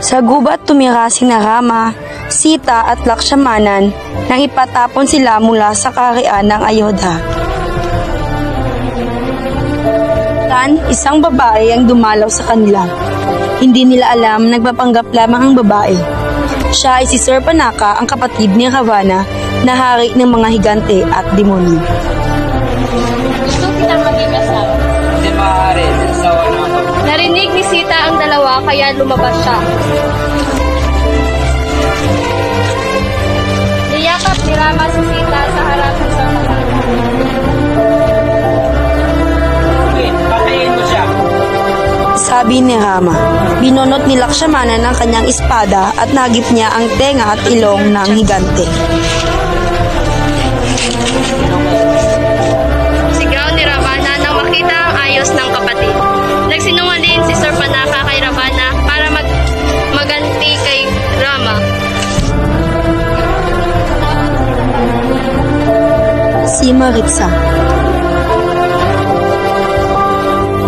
Sa gubat tumira sina Rama, Sita at Lakshmanan nang ipatapon sila mula sa kaharian ng Ayodhya. Isang babae ang dumalaw sa kanila. Hindi nila alam, nagpapanggap lamang ang babae. Siya ay si Surpanaka, ang kapatid ni Ravana, na hari ng mga higante at demonyo. Gusto kitang maging asawa. Hindi maaari. Asawa na ako. Narinig ni Sita ang dalawa kaya lumabas siya. Niyakap ni Rama si Sita sa harap ng Surpanaka. Patayin mo siya. Sabi ni Rama, binunot ni Lakshmanan ang kanyang espada at nagip niya ang tenga at ilong ng higante. Sigaw ni Ravana nang makita ang ayos ng kapatid. Nagsinungaling si Surpanaka kay Ravana para maganti kay Rama. Si Maritsa.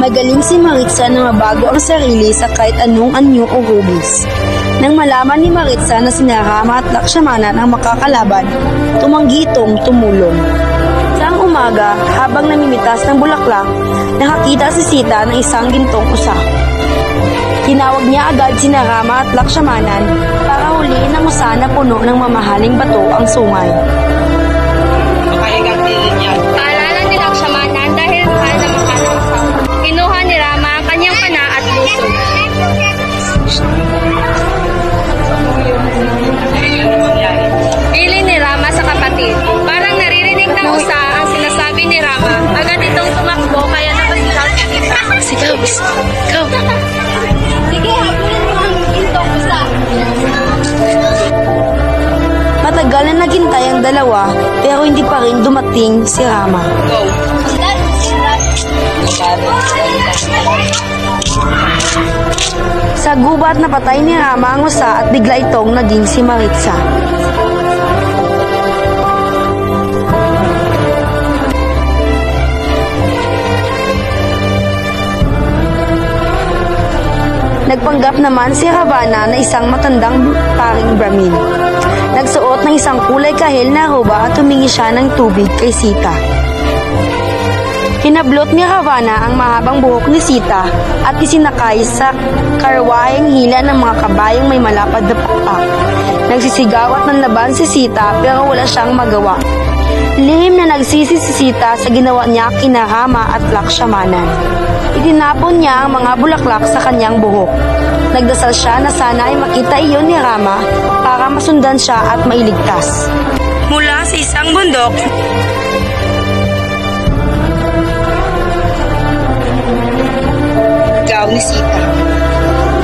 Magaling si Maritsa na mabago ang sarili sa kahit anong anyo o hugis. Nang malaman ni Maritsa na sina Rama at Lakshmanan ang makakalaban, tumanggi itong tumulong. Isang umaga, habang namimitas ng bulaklak, nakakita si Sita ng isang gintong usa. Tinawag niya agad sina Rama at Lakshmanan para huliin ang usa na puno ng mamahaling bato ang sungay. Makahigantilin niya. Paalala ni Lakshmanan dahil mahal na mahal ang asawa. Kinuha ni Rama ang kanyang pana at luso. Bili ni Rama sa kapatid. Parang naririnig ng usa ang sinasabi ni Rama. Agad itong tumakbo kaya napasigaw si Sita. Sigaw, sigaw. Sige, habulin mo ang gintong usa. Matagal na naghintay ang dalawa pero hindi pa rin dumating si Rama. Go. Sa gubat napatay ni Rama ang usa at bigla itong naging si Maritsa. Nagpanggap naman si Ravana na isang matandang paring Brahmin. Nagsuot ng isang kulay kahil na roba at humingi siya ng tubig kay Sita. Hinablot ni Ravana ang mahabang buhok ni Sita at isinakay sa karwaheng hila ng mga kabayong may malapad na pakpak. Nagsisigaw at nanlaban si Sita pero wala siyang magawa. Lihim na nagsisi si Sita sa ginawa niya kina Rama at Lakshmanan. Itinapon niya ang mga bulaklak sa kanyang buhok. Nagdasal siya na sana ay makita iyon ni Rama para masundan siya at mailigtas. Mula sa isang bundok, sigaw ni Sita.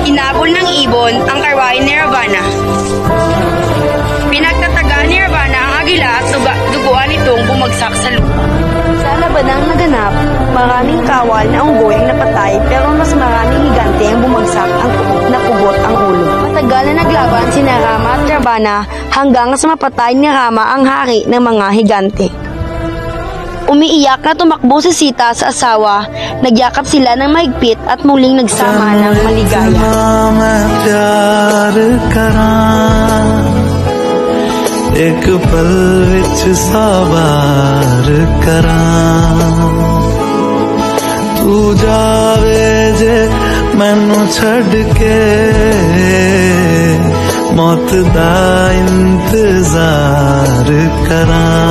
Hinabol ng ibon ang karwahe ni Ravana. Pinagtataga ni Ravana ang agila at duguan itong bumagsak sa lupa. Sa labanang naganap, maraming kawal na unggoy ang napatay pero mas maraming higante ang bumagsak ang nakugot ang ulo. Matagal na naglaban sina Rama at Ravana hanggang sa mapatay ni Rama ang hari ng mga higante. Umiiyak na tumakbo si Sita sa asawa, nagyakap sila ng mahigpit at muling nagsama ng maligaya. एक पल विच साबार करां तू जावे जे मैनू छड़ के मौत दा इंतजार करां।